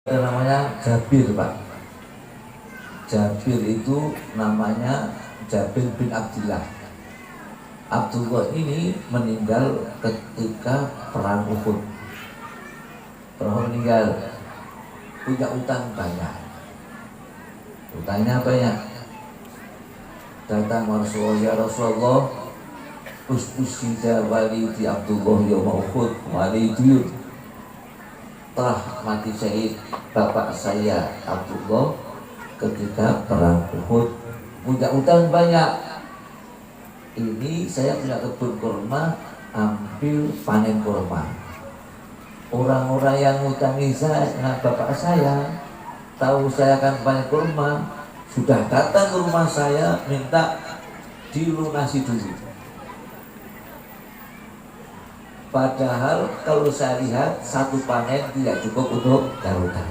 Ada namanya Jabir, Pak. Jabir itu namanya Jabir bin Abdullah. Abdullah ini meninggal ketika perang Uhud. Pernah meninggal, punya utang banyak. Utangnya banyak. Datang Rasulullah, ya Rasulullah, ustusida walidi Abdullah yawma Uhud walidiyun. Telah mati syahid bapak saya Abdullah ketika perang Uhud, punya utang banyak. Ini saya punya kebun kurma, ambil panen kurma. Orang-orang yang ngutangi saya, bapak saya, tahu saya akan panen kurma, sudah datang ke rumah saya minta dilunasi dulu. Padahal kalau saya lihat satu panen tidak cukup untuk darurat.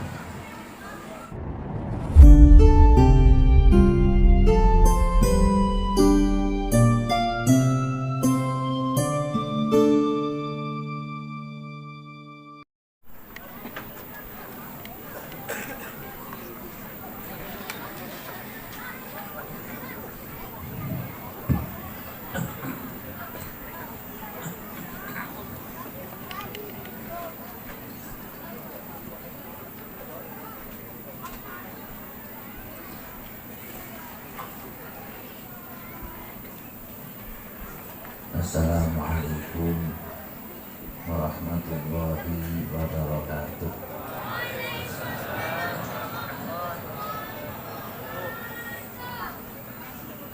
Assalamualaikum warahmatullahi wabarakatuh.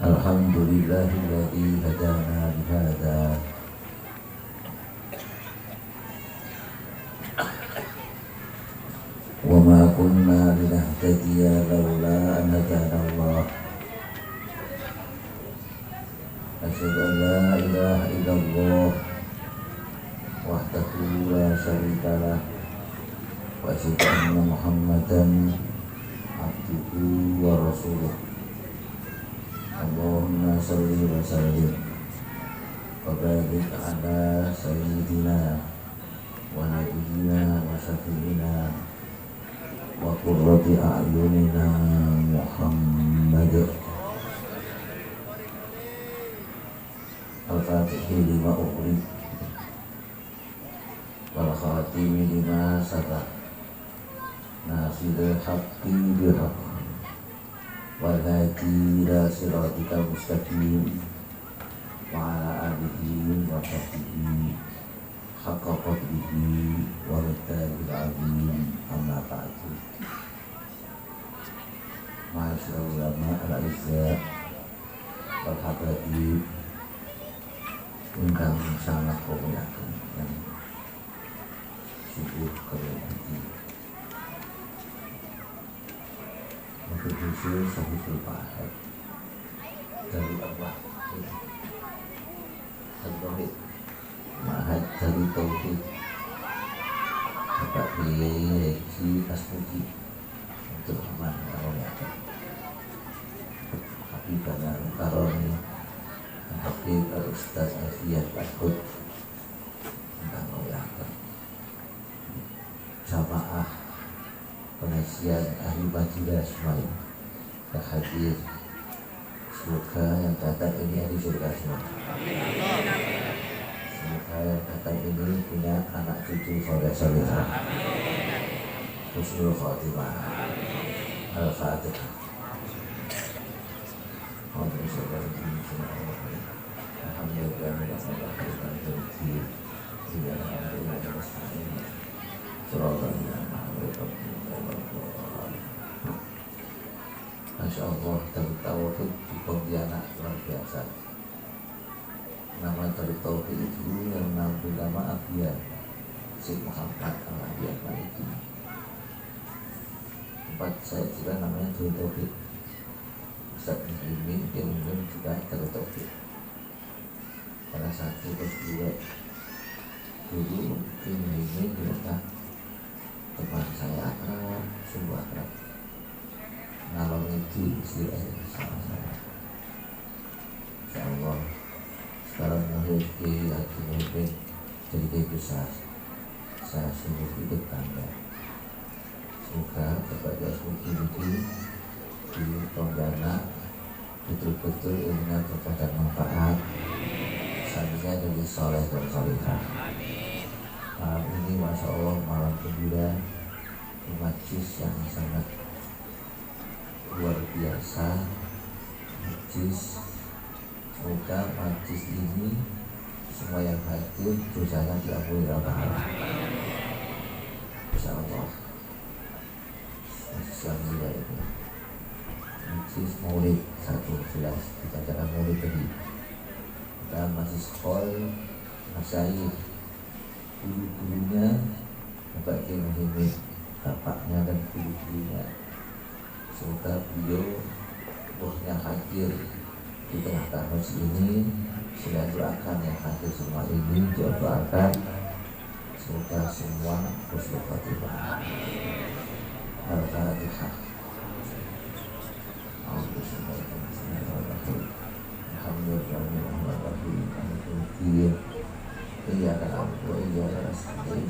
Alhamdulillahilladzi hadana lihada wa ma kunna linahtadiya laula an hadana Allah. Asyhadu an la ilaha illallah wahdahu la syarikalah wa asyhadu anna Muhammadan abduhu wa rasuluh. Allahumma shalli wa sallim wa barik ala sayyidina wa nabiyyina wa syafi'ina wa qurrati a'yunina Muhammad. Al-Fatihi lima ughliq wal khatimi lima sabaq nasiril haqqi bil haqq wal hadi ila siratikal mustaqim wa ala alihi wa sahbihi haqqa qadrihi wa miqdaril azim. Amma ba'du. Ma'asyiral ulama al-izzah wal habaib ingkang sangat muliaken yang subuh kerajaan untuk khusus sahihul fahad dari Allah al-Tauhid Mahad dari Tauhid Bapak Haji Asmuji untuk aman muliaken Habibana Karoni Habib Al-Ustaz Alfiyah Al-Hud tentang muliakan jamaah pengajian ahli majilah semuanya yang hadir. Semoga yang datang ini ahli surga semua. Semoga yang datang ini punya anak cucu soleh-solehah. Husnul Khotimah. Al-Fatihah. Masya Allah, dari Tauhid di Pontianak luar biasa. Nama dari Tauhid itu yang mengambil nama Abiyah Syekh Muhammad Al-Abiyah Maliki. Tempat saya juga namanya dari Tauhid. Ustaz Muslimin yang juga dari Tauhid. Pada satu terus dua dulu ini mereka teman saya akrab, sungguh akrab. Ngalor itu istri sama saya. Insya Allah sekarang memiliki hati mumpin jadi besar. Saya sungguh ikut tangga. Semoga kepada mugi-mugi di Tonggana betul-betul ilmunya berkah dan manfaat, sandinya jadi soleh dan solehah. Malam ini Masya Allah malam gembira di majlis yang sangat luar biasa. Majlis, semoga majlis ini semua yang hadir dosanya diampuni oleh Allah. Insya Allah. Majlis yang mulia itu majlis maulid 11 kita akan maulid tadi. Kita majlis khol masyayikh, guru-gurunya Bapak Muhammad, bapaknya dan guru-gurunya. Semoga beliau rohnya hadir di tengah-tengah masjid ini. Sila doakan yang hadir semua ini, doakan semoga semua husnul khotimah. Al-Fatihah. Alhamdulillahirrahmanirrahim. Iyyaka na'budu wa iyyaka nasta'in.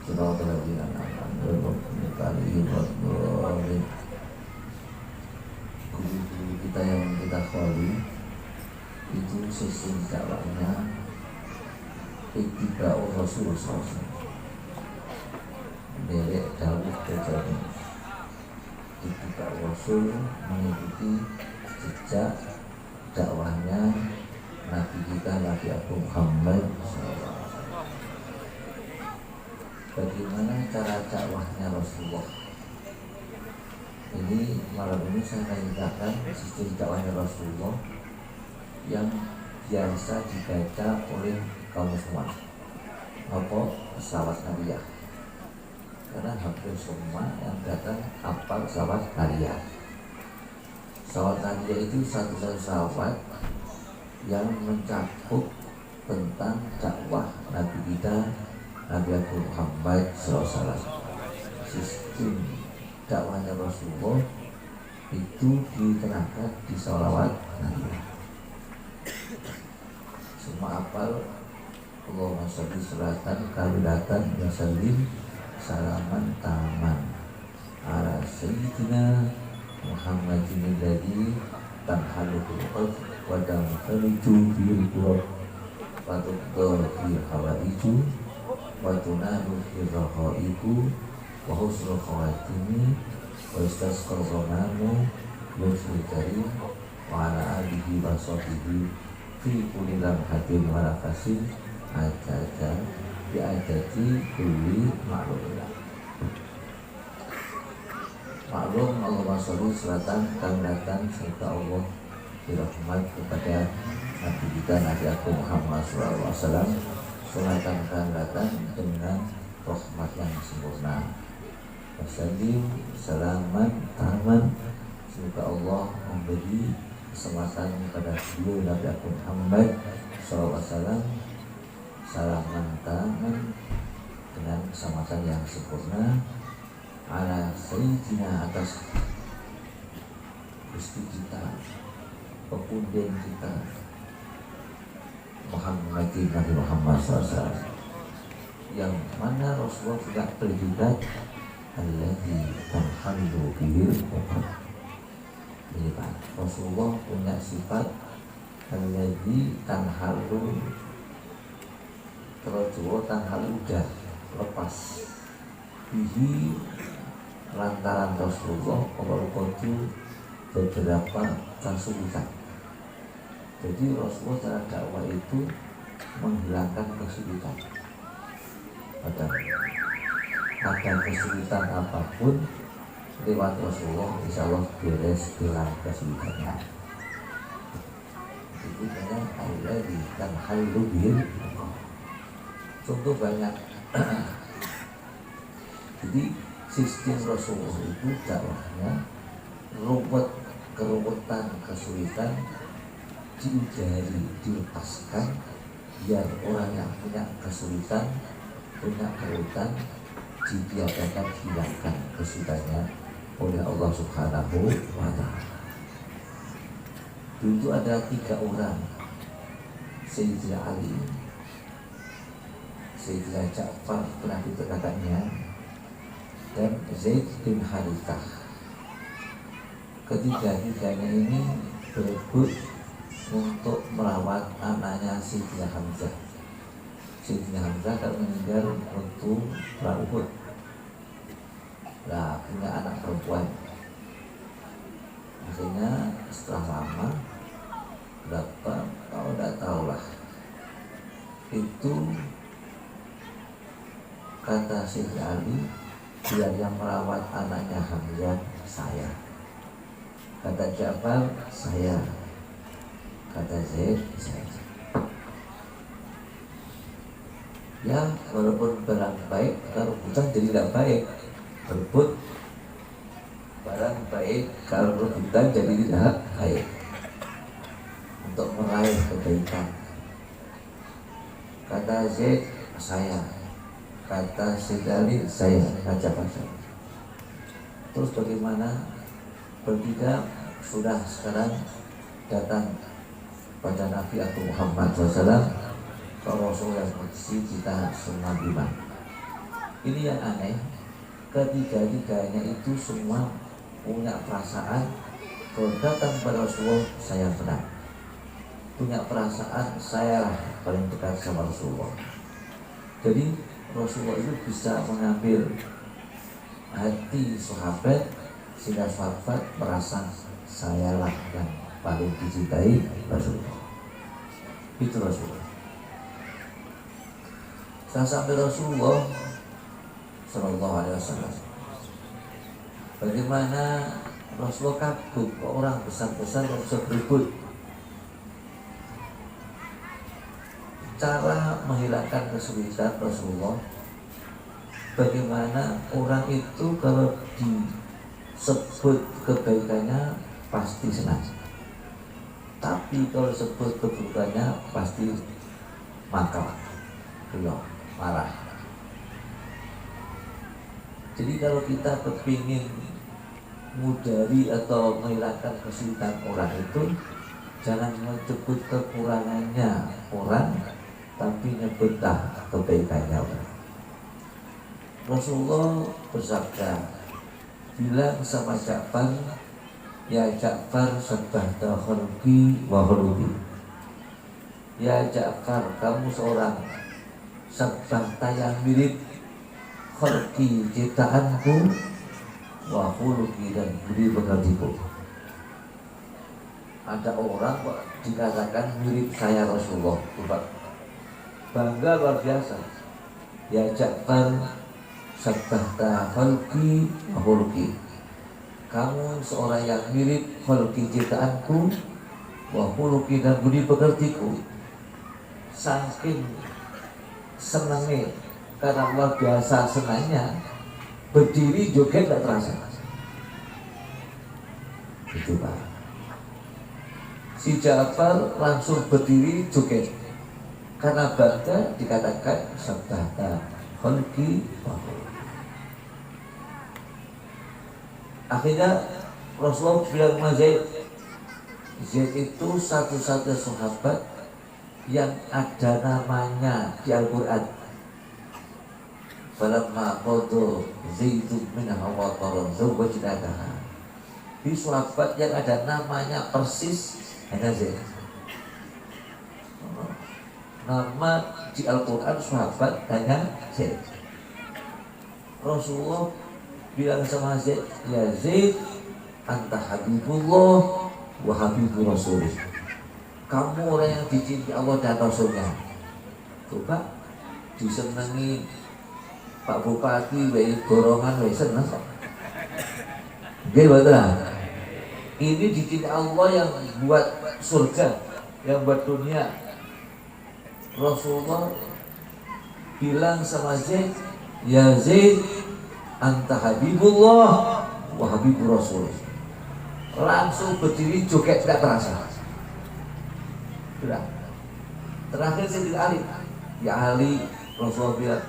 Shiratal ladzina an'amta 'alaihim ghairil guru-guru kita yang kita kholi itu sistem dakwahnya ittiba Rasul SAW, derek dawuh terjadi ittiba Rasul, mengikuti jejak dakwahnya Nabi kita Nabi Agung Muhammad SAW. Bagaimana cara dakwahnya Rasulullah? Ini malam ini saya akan ceritakan sistem dakwahnya Rasulullah yang biasa dibaca oleh kaum muslimin. Apa? Salawat Nariyah. Karena hampir semua yang datang hafal salawat Nariyah. Salawat Nariyah itu satu-satu salawat yang mencakup tentang dakwah Nabi kita Nabi Agung Muhammad SAW. Sistem dakwahnya Rasulullah itu diterangkan di salawat Nariyah. Semua apal Allahumma sholli sholatan kamilatan wa sallim salaman taman ala sayyidina Muhammadin alladzi tanhalu qulub wa tamtaju bil qulub wa tudda fil hawaiju wa tunalu fil rahaiku wa husnul khawatimi wa istasqal ghamamu yusri karim wa ala alihi wa sahbihi fi kulli lamhatin wa nafasin ajaja bi ajati kulli ma'lumillah. Maklum Allahumma sholli sholatan kamilatan, semoga Allah dirahmat kepada Nabi kita Nabi Agung Muhammad SAW, sholatan kamilatan dengan rahmat yang sempurna. Wassalim salaman taman, semoga Allah memberi keselamatan kepada beliau Nabi Agung Muhammad SAW, salaman taman dengan keselamatan yang sempurna ala sayyidina, atas Gusti kita, pepunden kita Muhammadin Nabi Muhammad SAW, yang mana Rasulullah punya predikat alladzi tanhalu bihil uqad. Ini Pak, Rasulullah punya sifat alladzi tanhalu, kalau Jawa tanhalu udah lepas, bihi lantaran Rasulullah itu beberapa kesulitan. Jadi Rasulullah cara dakwah itu menghilangkan kesulitan. Ada kesulitan apapun lewat Rasulullah, insya Allah beres hilang kesulitannya. Itu banyak alladzi tanhalu bihil. Contoh banyak. Jadi sistem Rasulullah itu dakwahnya keruwetan, kesulitan dihindari, dilepaskan, biar orang yang punya kesulitan, punya keruwetan ditiadakan, hilangkan kesulitannya oleh Allah Subhanahu wa Ta'ala. Dulu ada 3 orang, Sayyidina Ali, Sayyidina Ja'far pernah dikatakannya, dan Zaid bin Harithah. Ketiga-tiganya ini berebut untuk merawat anaknya Sayyidina Hamzah. Sayyidina Hamzah kan meninggal waktu perang Uhud. Nah, punya anak perempuan. Akhirnya setelah lama, berapa tahun tidak tahu lah, itu kata Sayyidina Ali, dia yang merawat anaknya Hamzah saya. Kata Ja'far, saya. Kata Zaid, saya. Ya, walaupun barang baik, kalau rebutan jadi tidak baik. Berebut barang baik, kalau rebutan jadi tidak baik. Untuk meraih kebaikan. Kata Zaid, saya. Kata Sayyidina Ali, saya. Baca-baca. Terus bagaimana? Bertiga sudah sekarang datang pada Nabi atau Muhammad SAW, ke Rasul yang kudsi kita semua beriman. Ini yang aneh, ketiga-tiganya itu semua punya perasaan kalau datang pada Rasulullah saya benar, punya perasaan saya lah paling dekat sama Rasulullah. Jadi Rasulullah itu bisa mengambil hati sahabat sehingga sahabat merasa saya lah yang paling dicintai Rasulullah. Itu Rasulullah. Sampai Rasulullah Sallallahu Alaihi Wasallam, bagaimana Rasulullah kagum orang besar-besar yang bisa beribut. Cara menghilangkan kesulitan Rasulullah, bagaimana orang itu kalau disebut kebaikannya pasti senang, tapi kalau sebut keburukannya pasti mangkal, beliau marah. Jadi kalau kita kepingin mudari atau menghilangkan kesulitan orang itu, jangan menyebut kekurangannya orang, tapi nyebutlah kebaikannya orang. Rasulullah bersabda, bilang sama Ja'far, ya Ja'far sabbahta khalqi wa khuluqi. Ya Ja'far, kamu seorang sabbahta yang mirip khalqi, ciptaanku, wa khuluqi, dan budi pekertiku. Ada orang kok dikatakan mirip saya Rasulullah, coba bangga luar biasa. Ya Ja'far sabbahta khalqi wa khuluqi, kamu seorang yang mirip khalqi, ciptaanku, wa khuluqi, dan budi pekertiku. Saking senangnya, karena luar biasa senangnya, berdiri joget tidak terasa. Itu Pak. Si Ja'far langsung berdiri joget karena bangga dikatakan sabbahta khalqi wa khuluqi. Akhirnya Rasulullah bilang sama Zaid, Zaid itu satu-satunya sahabat yang ada namanya di Al-Quran. Falamma qada Zaidun minha wataran zawwajnakaha. Di sahabat yang ada namanya persis hanya Zaid. Nama di Al-Quran sahabat hanya Zaid. Rasulullah bilang sama Zaid, ya Zaid, anta habibullah wa habibu rasulih. Kamu orang yang dicintai Allah dan Rasulnya. Coba disenangi Pak Bupati, wae gorongan, wae seneng. Oke, betul. Ini dicintai Allah yang buat surga, yang buat dunia. Rasulullah bilang sama Zaid, ya Zaid, anta habibullah wa habibu rasul. Langsung berdiri joget tidak terasa. Sudah. Terakhir Sayyidina Ali, ya Ali, Rasulullah bilang,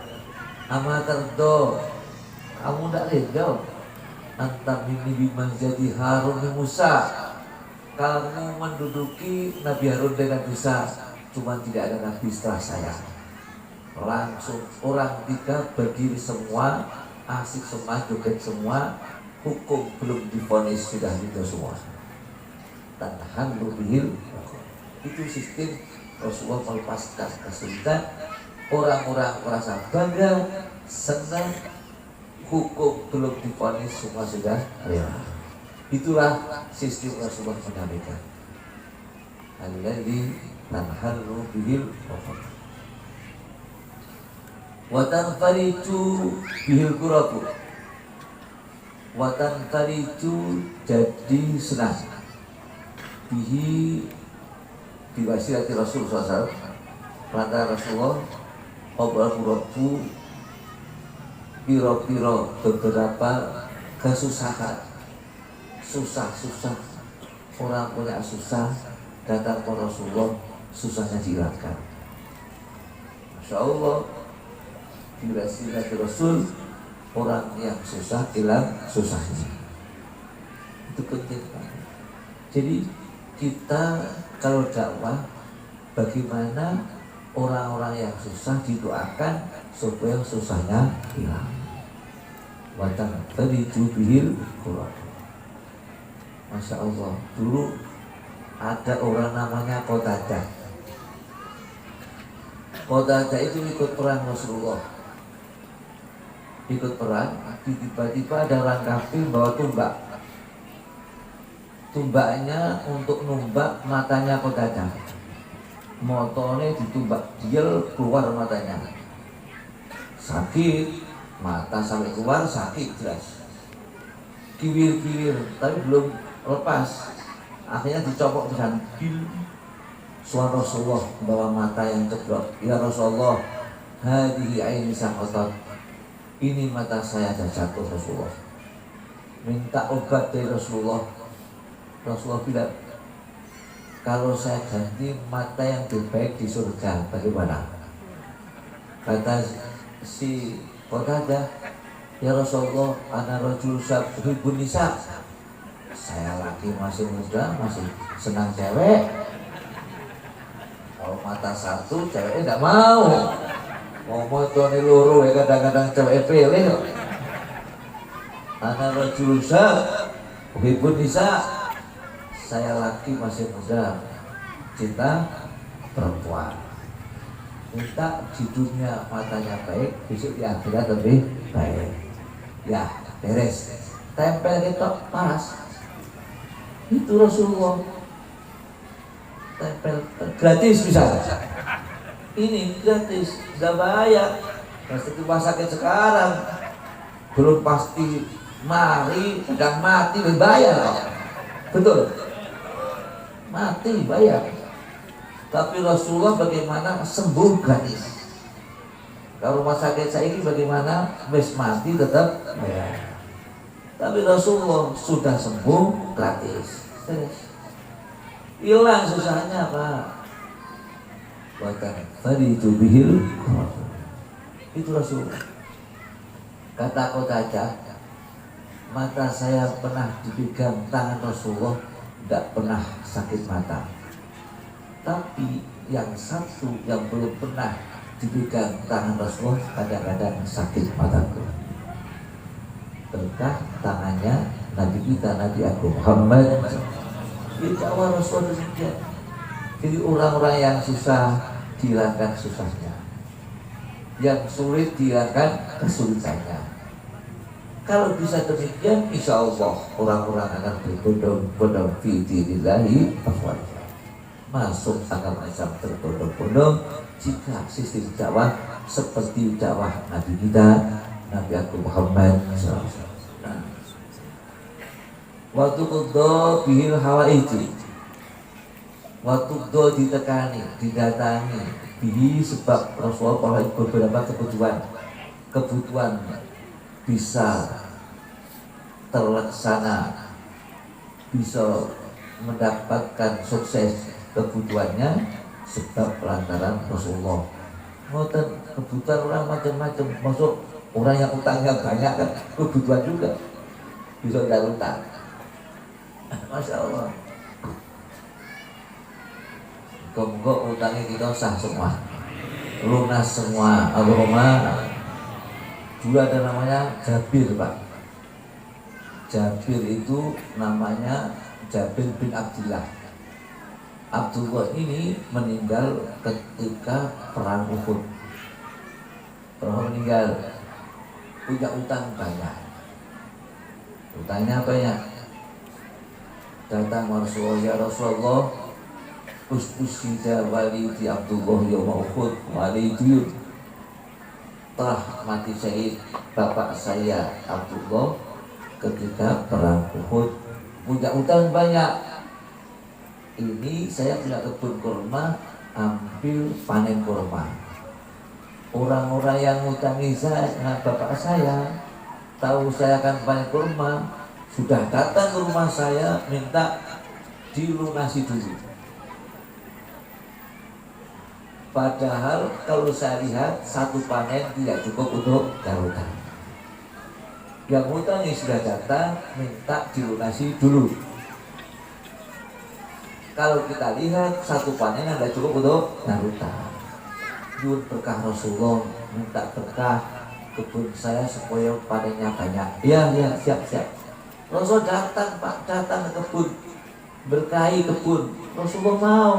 ama terdo, kamu tidak reda antara ini biman jadi Harun dan Musa. Kamu menduduki Nabi Harun dengan Musa, cuma tidak ada Nabi setelah saya. Langsung orang tiga berdiri semua, asik semua, joget semua, hukum belum divonis sudah itu semua. Tanhan lubihil, itu sistem Rasulullah melepaskan kesulitan. Orang-orang merasa bangga, senang, hukum belum divonis semua sudah rela. Itulah sistem Rasulullah menyampaikan. Alladzi tanhalu bihil uqad wa tanfaritu bihil quratu wa tanfaritu jadi senang bihi diwasilati Rasul SAW lantaran Rasulullah obrol quratu piro-piro beberapa kesusahan, susah-susah, orang punya susah datang ke Rasulullah, susahnya dihilangkan. Masya Allah, diwasilati Rasul, orang yang susah hilang susahnya. Itu penting banget. Jadi kita kalau dakwah, bagaimana orang-orang yang susah didoakan supaya susahnya hilang. Watan tadi jubihil Quran. Masya Allah, dulu ada orang namanya Qatadah. Qatadah itu ikut perang Rasulullah. Ikut perang, tiba-tiba ada orang kafir bawa tumbak. Tumbaknya untuk numbak matanya Qatadah. Motornya ditumbak, dia keluar matanya. Sakit, mata sampai keluar sakit jelas. Kiwir-kiwir, tapi belum lepas. Akhirnya dicopot dengan bil. Suara Rasulullah bawa mata yang ceblok. Ya Rasulullah, hadihi aini saqatat. Ini mata saya sudah jatuh Rasulullah. Minta obat dari Rasulullah. Rasulullah bilang, kalau saya ganti mata yang lebih baik di surga, bagaimana? Kata si Qatadah, ya Rasulullah, ana rajul yuhibbun nisa. Saya laki masih muda, masih senang cewek. Kalau mata satu, ceweknya tidak mau. Mau motone loro ya kadang-kadang cewek pilih. Ana rajul yuhibbun nisa. Saya laki masih muda, cinta perempuan. Minta di dunia matanya baik, besok di akhirat lebih baik. Ya, beres. Tempel kita pas. Itu Rasulullah. Tempel gratis bisa. Ini gratis, tidak bayar. Pasti rumah sakit sekarang belum pasti mari, sedang mati bayar. Betul. Mati bayar. Tapi Rasulullah bagaimana sembuh gratis. Kalau rumah sakit saya ini bagaimana wis mati tetap bayar. Tapi Rasulullah sudah sembuh gratis. Hilang susahnya Pak. Bahkan tadi itu bihil. Itu Rasulullah. Kata Qatadah, mata saya pernah dipegang tangan Rasulullah, tidak pernah sakit mata. Tapi yang satu yang belum pernah dipegang tangan Rasulullah, kadang-kadang sakit mataku. Berkah tangannya Nabi kita, Nabi Agung Muhammad. Dakwah Rasulullah demikian. Jadi orang-orang yang susah dihilangkan susahnya, yang sulit dihilangkan kesulitannya. Kalau bisa demikian, insya Allah orang-orang akan berbondong-bondong fi dinillahi afwaja. Masuk agama Islam berbondong-bondong jika sistem dakwah seperti dakwah Nabi kita, Nabi Agung Muhammad SAW. Waktu kudo bihil hawa itu, waktu kudo ditekani, didatangi, bihi sebab Rasulullah beberapa kebutuhan bisa terlaksana, bisa mendapatkan sukses kebutuhannya sebab lantaran Rasulullah. Ngoten kebutuhan orang macam-macam, masuk orang yang utangnya banyak kan kebutuhan juga bisa tidak utang. Masya Allah. Kok utangnya kita sah semua, lunas semua. Allahumma Dulu ada namanya Jabir, Pak. Jabir itu namanya Jabir bin Abdullah. Abdullah ini meninggal ketika perang Uhud. Pernah meninggal, punya utang banyak. Utangnya banyak. Datang Rasulullah, ya Rasulullah, ustusida walidi Abdullah yawma Uhud wali duyur. Telah mati syahid bapak saya Abdullah ketika perang Uhud, punya utang banyak. Ini saya punya kebun kurma, ambil panen kurma. Orang-orang yang ngutangi saya, bapak saya, tahu saya akan panen kurma, sudah datang ke rumah saya minta dilunasi dulu. Padahal kalau saya lihat satu panen tidak cukup untuk darurat. Yang ngutangi sudah datang minta dilunasi dulu. Kalau kita lihat satu panen tidak cukup untuk darurat. Yun berkah Rasulullah, minta berkah kebun saya supaya panennya banyak. Ya siap. Rasul datang, Pak, datang ke kebun, berkahi kebun. Rasulullah mau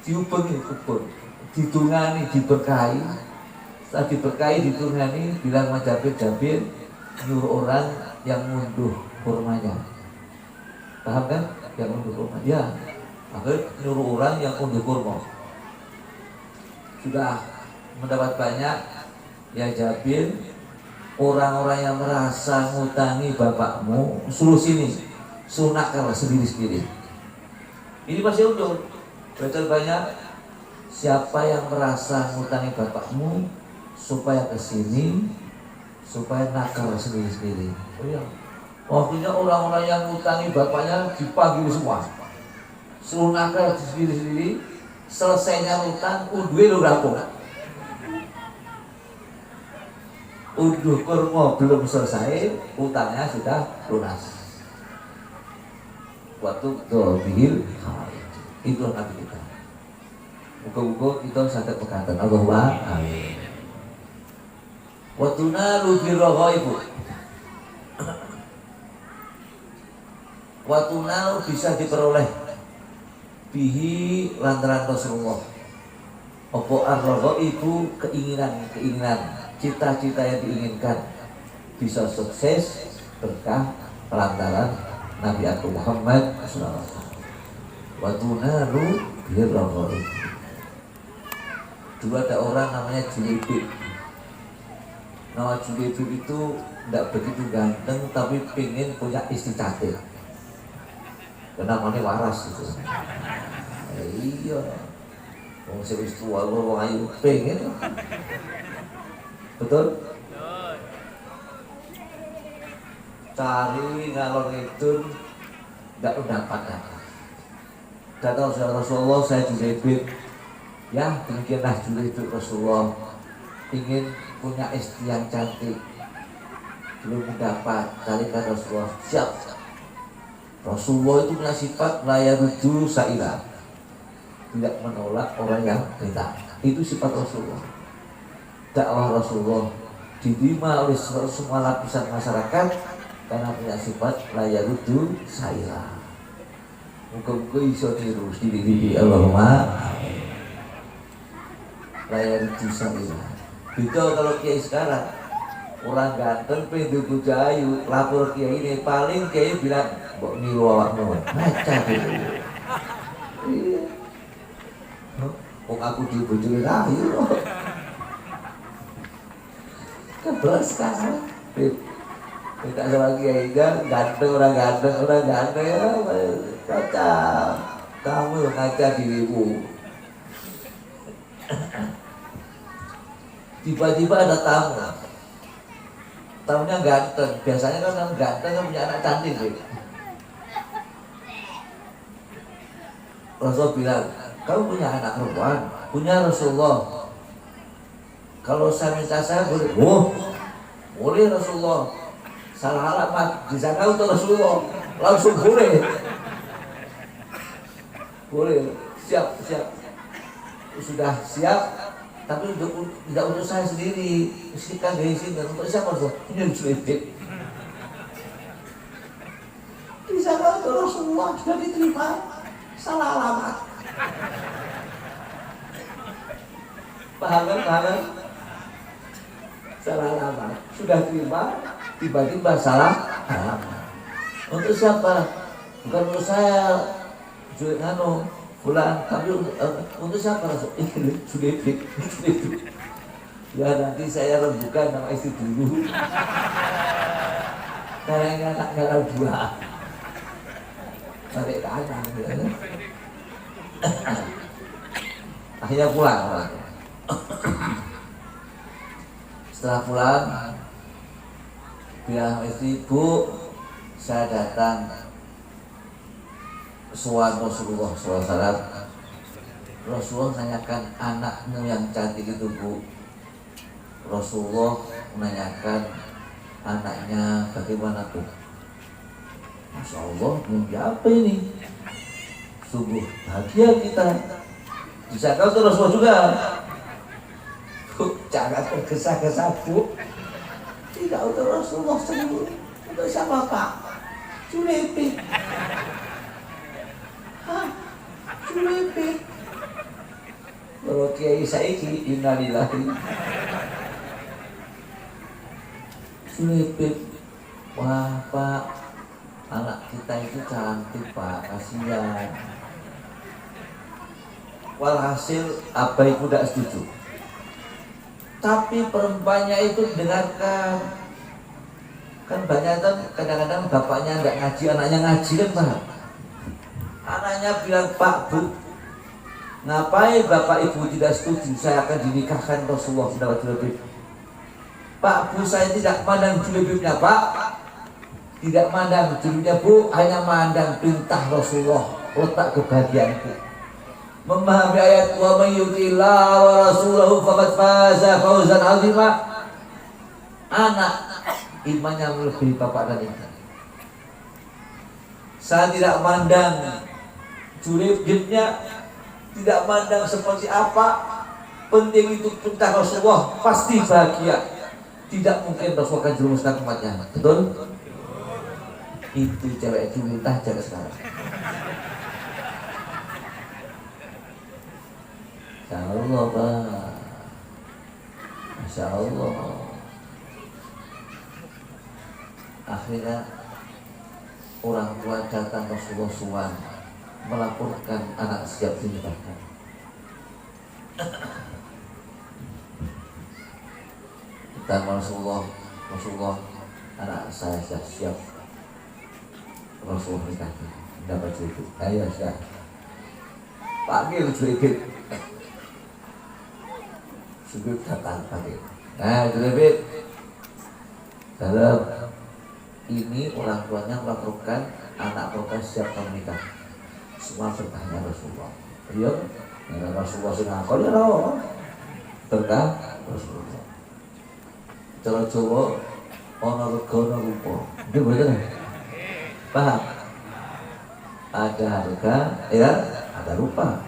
diubengi kebun, ditungani, diberkahi. Setelah diberkahi, ditungani, bilang sama Jabir, nyuruh orang yang ngunduh kurmanya. Paham kan? Yang ngunduh kurma. Ya, akhirnya nyuruh orang yang ngunduh kurma. Sudah mendapat banyak, ya Jabir, orang-orang yang merasa ngutangi bapakmu suruh sini, suruh nakal sendiri-sendiri. Ini masih undur, betul banyak. Siapa yang merasa ngutangi bapakmu supaya kesini, supaya nakal sendiri-sendiri. Oh iya, waktunya orang-orang yang ngutangi bapaknya dipanggil semua, suruh nakal sendiri-sendiri. Selesainya utang, unduh lu rampung. Unduh kurma belum selesai, utangnya sudah lunas. Waktu dobihil itu Nabi kita. Muka-muka kita sadar pekatan Allahumma amin. Waktu nalu birroho ibu. Waktu nalu bisa diperoleh bihi lantaran Rasulullah. Opo arroho itu keinginan, cita-cita yang diinginkan bisa sukses berkah lantaran Nabi Agung Muhammad SAW. Watunalu birroho. Dulu ada orang namanya Julebib. Nama Julebib itu tidak begitu ganteng, tapi pengen punya istri cantik. Namanya waras itu. Iya. Wong sing wis tua wong ayu pengen. Betul? Cari ngalor ngidul enggak mendapat. Kata Rasulullah, saya Julebib. Ya, demikianlah Julebib Rasulullah. Ingin punya istri yang cantik. Belum mendapat. Carikan Rasulullah. Siap. Rasulullah itu punya sifat layarudu sa'ilah, tidak menolak orang yang minta. Itu sifat Rasulullah. Dakwah Rasulullah diterima oleh semua lapisan masyarakat karena punya sifat layarudu sa'ilah. Muka-muka iso niru diri Allahumma layarudu sa'ilah. Beda kalau kiai sekarang, orang ganteng pengen bojo ayu, lapor kiai ini paling kiai bilang mbok niru awakmu. Maca gitu. Iya. Wong aku dibojone ayu. Keblas kan. Kita sama kiai ganteng orang ganteng ya. Baca. Kamu ngaca dirimu. Tiba-tiba ada tamu. Tamunya ganteng. Biasanya kan orang ganteng kan punya anak cantik. Rasul bilang, kamu punya anak perempuan? Punya Rasulullah. Kalau saya minta saya boleh? Oh, boleh Rasulullah. Salah alamat di sana untuk Rasulullah. Langsung boleh. Boleh. Siap. Sudah siap. tapi tidak untuk saya sendiri. Kita gengsi untuk siapa tuh? Ini selipit. Bisa kalau Rasulullah sudah diterima, salah alamat. Paham kan? Salah alamat. Sudah terima, tiba-tiba salah alamat. Untuk siapa? Bukan untuk saya, pulang, tapi untuk siapa Rasul? Ini sudah. Ya nanti saya rembukan nama istri dulu. Karena anak galau dua. Tarik tangan gitu. Akhirnya pulang orang. Setelah pulang, bilang istri, Bu, saya datang soal Rasulullah SAW. Rasulullah menanyakan anakmu yang cantik itu, Bu. Rasulullah menanyakan anaknya bagaimana, Bu. Masya Allah, mimpi apa ini? Sungguh bahagia kita. Bisa kau tuh Rasulullah juga. Bu, jangan tergesa-gesa, Bu. Tidak untuk Rasulullah sendiri. Untuk siapa, Pak? Julepi. Julepi. Kalau Kiai Saiki innalillahi. Julepi. Wah, Pak, anak kita itu cantik, Pak. Kasihan. Walhasil apa itu tidak setuju. Tapi perempuannya itu dengarkan. Kan banyak kan kadang-kadang bapaknya nggak ngaji, anaknya ngaji kan, Pak. Anaknya bilang, Pak, Bu, ngapain bapak ibu tidak setuju saya akan dinikahkan Rasulullah SAW? Pak, Bu, saya tidak mandang julebibnya, Pak. Tidak mandang julebibnya, Bu, hanya mandang perintah Rasulullah, letak kebahagiaanku. Memahami ayat wa may yuti'illah wa rasulahu faqad faza fawzan 'azima. Anak imannya melebihi bapak dan ibu. Saya tidak mandang julebibnya, tidak mandang seperti apa, penting itu perintah Rasulullah, pasti bahagia. Tidak mungkin Rasul akan jerumuskan umatnya. Betul? Itu cewek itu minta cewek sekarang. Masya Allah, Pak. Masya Allah. Akhirnya orang tua datang Rasulullah SAW melaporkan anak siap dinikahkan. Kita Rasulullah, anak saya siap. Rasulullah nikahkan. Dapat cucu. Ayo siap. Panggil sedikit. Sebelum datang panggil. Nah, sedikit. Dalam ini orang tuanya melaporkan anak mereka siap menikah. Semua bertanya Rasulullah. Iya, ya Rasulullah senang. Kau ya tahu? Berkah Rasulullah. Cara Jawa, ono rego ono rupa. Itu betul. Paham? Ada harga, ya, ada rupa.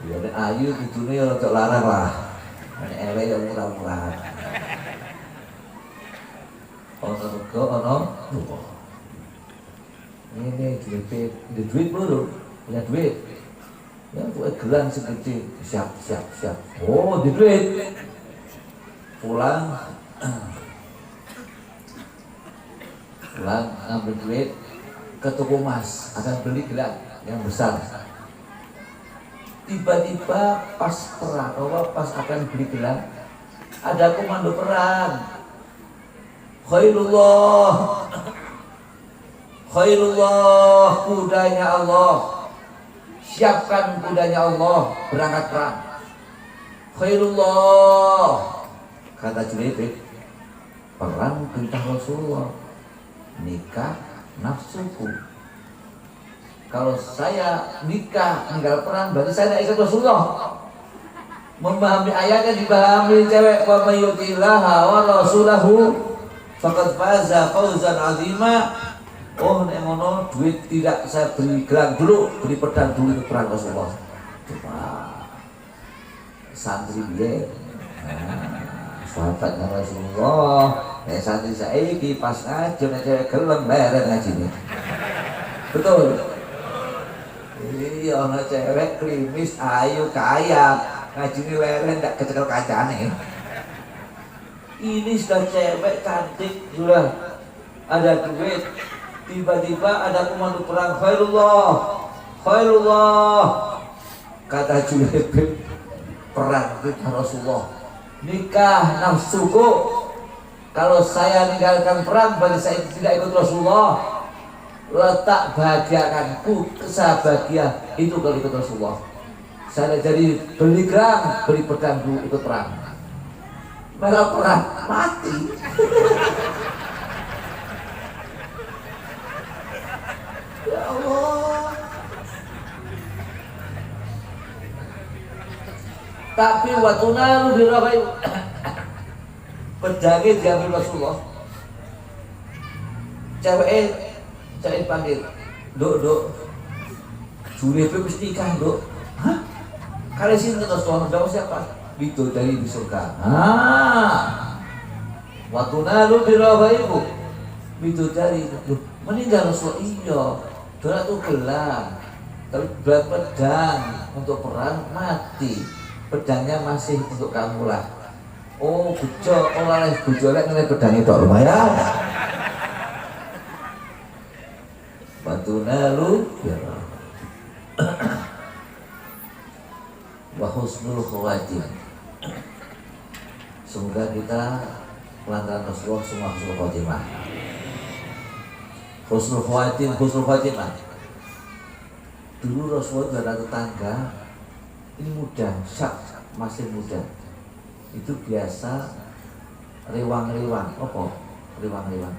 Ya, ayu kudune ya rada larang lah. Nek elek ya murah-murah. Ono rego ono rupa. Ini duit bro, punya duit. Ya buat gelang segede, siap. Oh, di duit. Pulang ngambil duit ke toko emas, akan beli gelang yang besar. Tiba-tiba pas perang, pas akan beli gelang, ada komando perang. Khairullah, kudanya Allah. Siapkan kudanya Allah, berangkat perang. Khairullah, kata Juleibib, perang perintah Rasulullah, nikah nafsuku. Kalau saya nikah tinggal perang, berarti saya tidak ikut Rasulullah. Memahami ayatnya dipahami cewek, wa may yuti'illaha wa rasulahu faqad faza fawzan 'azima. Oh, nek ngono duit tidak saya beli gelang dulu, beli pedang dulu ke perang Rasulullah. Cuma santri biyen. Sahabatnya Rasulullah, santri saiki pas ngaji nek cewek gelem leren ngajine. Betul. Iya, ana cewek klimis, ayu, kaya, ngajine leren ndak kecekel kancane. Ini sudah cewek cantik, sudah ada duit, tiba-tiba ada komando perang, khairullah, khairullah. Kata Julaibib, perang kita Rasulullah, nikah nafsuku. Kalau saya meninggalkan perang, berarti saya tidak ikut Rasulullah. Letak bahagiakanku, saya bahagia itu kalau ikut Rasulullah. Saya jadi beli kerang, beli pedang dulu ikut perang. Malah perang mati. Ya Allah. Tapi waktu nalu dirabai pedangnya diambil Rasulullah. Cewek panggil, dok, Julaibib mesti nikah, dok. Hah? Kalian sini Rasulullah, jawab siapa? Bidodari di surga. Waktu nalu dirabaiku bidodari itu meninggal Rasulullah. Iya, doa itu gelar, tapi berat pedang untuk perang mati. Pedangnya masih untuk kamu lah. Oh, bejo, oleh bejo lek ngene pedang itu lumayan. Waktu nalu wa husnul khawatim. Semoga kita pelanggan Rasulullah semua husnul khawatimah. Husnul khawatim, husnul khawatimah. Dulu Rasulullah ada tetangga, ini muda, masih muda. Itu biasa rewang-rewang. Apa? Rewang-rewang.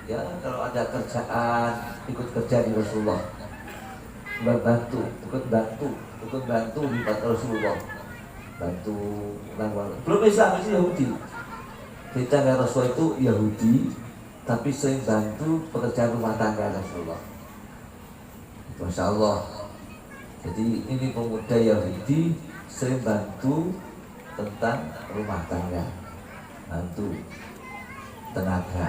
Ya kalau ada kerjaan ikut kerja di Rasulullah. Ikut bantu di tempat Rasulullah. Bantu orang. Belum Islam, itu Yahudi. Kita nggak Rasul itu Yahudi, tapi sering bantu pekerjaan rumah tangga Rasulullah. Masya Allah. Jadi ini pemuda Yahudi sering bantu tentang rumah tangga, bantu tenaga.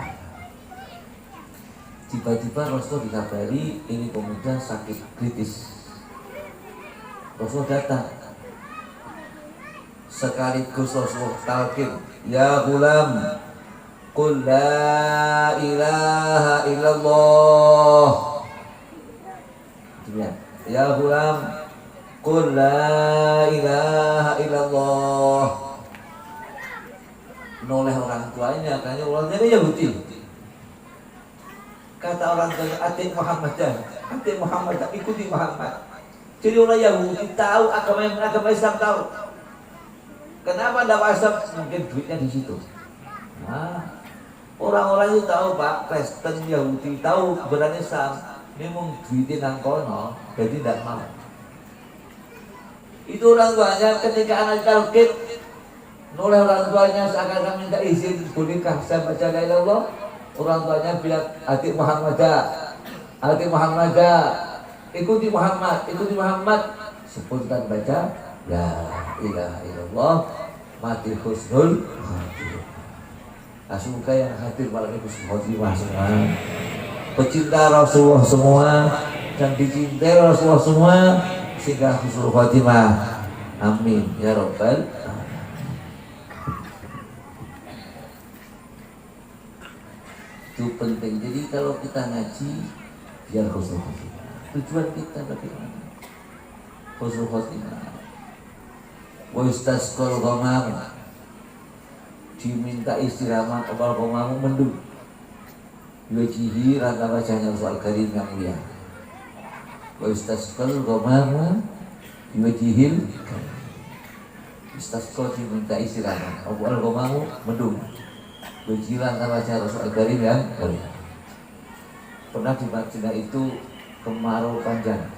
Tiba-tiba Rasul dikabari ini pemuda sakit kritis. Rasul datang. Sekaligus Rasul talqin, ya gulam, qul la ilaha illallah. Ya gulam, qul la ilaha illallah. Noleh orang tuanya, karena orang tuanya Yahudi. Kata orang tuanya, atik Muhammad, ikuti Muhammad. Jadi orang Yahudi tahu agama Islam tahu. Kenapa tidak Islam? Mungkin duitnya di situ. Nah, orang-orang itu tahu Pak, Kristen Yahudi tahu kebenaran Islam. Ini mau duitin nang kono, jadi tidak mau. Itu orang tuanya ketika anak talqin, oleh orang tuanya seakan-akan minta izin, bolehkah saya baca la ilaha illallah? Orang tuanya bilang, atik Muhammad, ikuti Muhammad. Spontan baca la ilaha illallah, mati husnul khatimah. Semoga yang hadir malam ini husnul khatimah semua, pecinta Rasulullah semua, dan dicintai Rasulullah semua, sehingga husnul khatimah. Amin ya rabbal alamin. Itu penting. Jadi kalau kita ngaji biar husnul khatimah. Tujuan kita bagaimana? Husnul khatimah. Wa istasqal ghamam, diminta istirahat kapal ghamam mendung. Wajihi rangka bacanya Rasul Karim yang mulia. Wa istasqal ghamam wajihil. Istasqa diminta istirahat kapal ghamam mendung. Wajihi rangka baca Rasul Karim yang mulia. Pernah di Madinah itu kemarau panjang.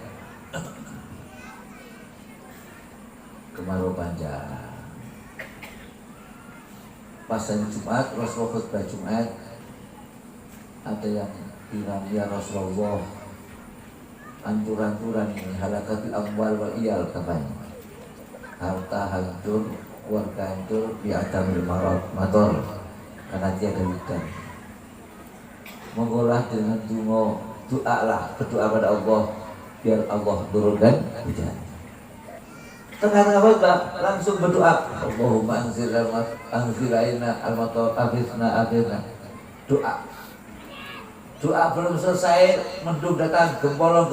Pas hari Jumat, Rasulullah khutbah Jumat, ada yang bilang, ya Rasulullah, anturan-anturan ini halakatil amwal wal iyal katanya. harta hancur, keluarga hancur, biadamil mator karena tiada hujan. Monggolah dengan doa lah, berdoa pada Allah biar Allah turunkan hujan. Tengah-tengah khutbah langsung berdoa, Allahumma anzilna al-matar akhirna. Doa belum selesai, mendung datang, gembolong,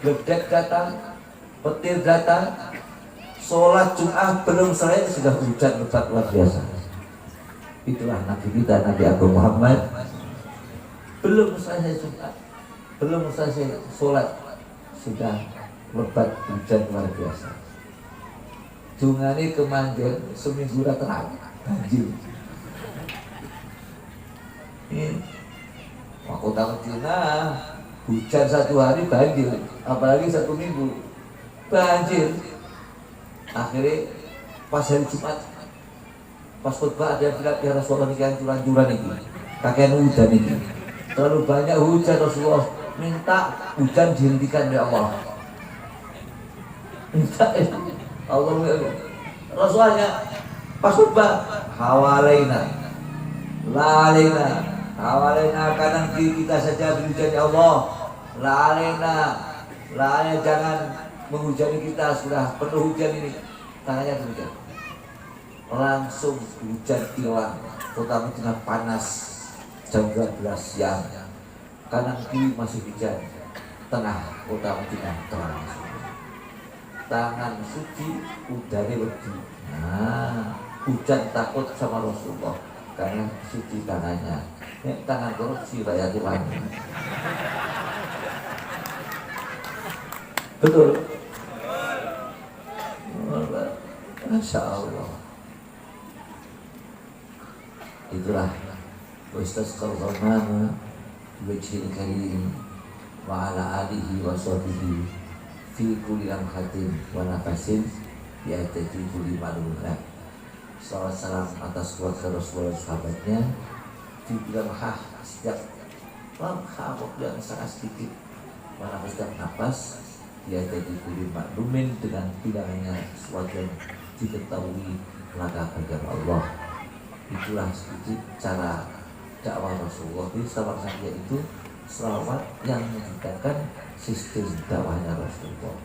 gledek datang, petir datang. Sholat Jum'ah belum selesai sudah hujan lebat luar biasa. Itulah Nabi kita, Nabi Agung Muhammad. Belum selesai Jum'ah, belum selesai sholat sudah lebat hujan luar biasa. Dungane kemanjen seminggu terang banjir. Ini Mahkota Medina hujan 1 hari banjir, apalagi 1 minggu banjir. Akhirnya pas hari Jumat, pas khutbah ada yang bilang ya Rasulullah ini kan curan-curan ini, kakek hujan ini terlalu banyak hujan. Rasulullah minta hujan dihentikan oleh Allah. Minta Allah. Rasulullah pas khutbah hawalaina Hawalaina kanan kiri kita saja berhujan ya Allah. La'alaina jangan menghujani kita, sudah penuh hujan ini. Tangannya hujan. Langsung hujan hilang. Kota Madinah panas jam 12 siang. Kanan kiri masih hujan. Tengah kota Madinah terang. Tangan suci, udara wedi. Nah, hujan takut sama Rasulullah karena suci tangannya. Tangan korupsi rakyat Tuhan. Betul. Masya Allah. Itulah Ustaz Qarqamana Wajhil Karim wa ala alihi wa sahbihi fi kulli lamhatin wa nafasin bi'adadi kulli ma'lumat. Salawat salam atas keluarga Rasulullah sahabatnya di lamhah setiap lamhah waktu yang sangat sedikit, mana setiap nafas dia jadi kulli maklumin dengan bilangannya sesuatu yang diketahui maka bagi Allah. Itulah sedikit cara dakwah Rasulullah. Jadi selawat saja itu selawat yang menciptakan sistem dakwahnya Rasulullah.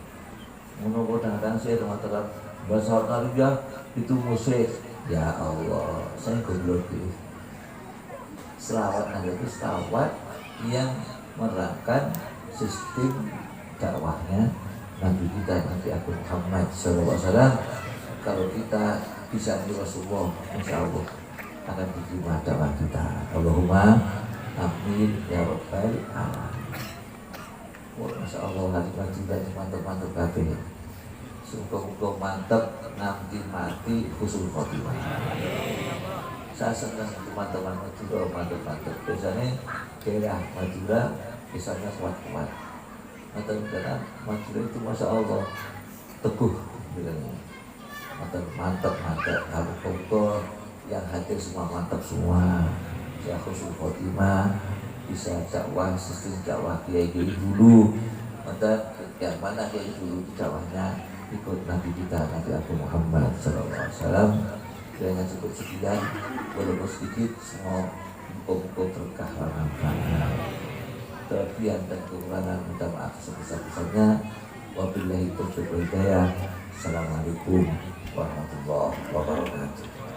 Mudah-mudahan saya teman-teman bahasa Arabia itu musyrik. Ya Allah, saya goblok itu. Selawat Nabi itu selawat yang menerapkan sistem dakwahnya Nabi kita, Nabi Agung Muhammad SAW. Kalau kita bisa di Rasulullah, insya Allah akan diterima dakwah kita. Allahumma amin ya rabbal alamin. Masya Allah, hari juga mantap-mantap kabeh. Sungguh-sungguh mantap nanti mati husnul khotimah. Saya senang teman-teman Madura mantap-mantap. Biasanya daerah Madura misalnya kuat-kuat. Mantap-mantap Madura itu Masya Allah teguh bilangnya. Mantap-mantap. Kalau yang hadir semua mantap semua. Ya husnul khotimah, bisa dakwah sistem dakwah kiai dulu. Mantap yang mana kiai dulu dakwahnya ikut Nabi kita, Nabi Agung Muhammad SAW. Kiranya cukup sekian, walaupun sedikit, semua hukum-hukum berkah manfaatnya. Kelebihan dan kekurangan minta maaf sebesar-besarnya. Wabillahi taufiq wal hidayah. Assalamualaikum warahmatullahi wabarakatuh.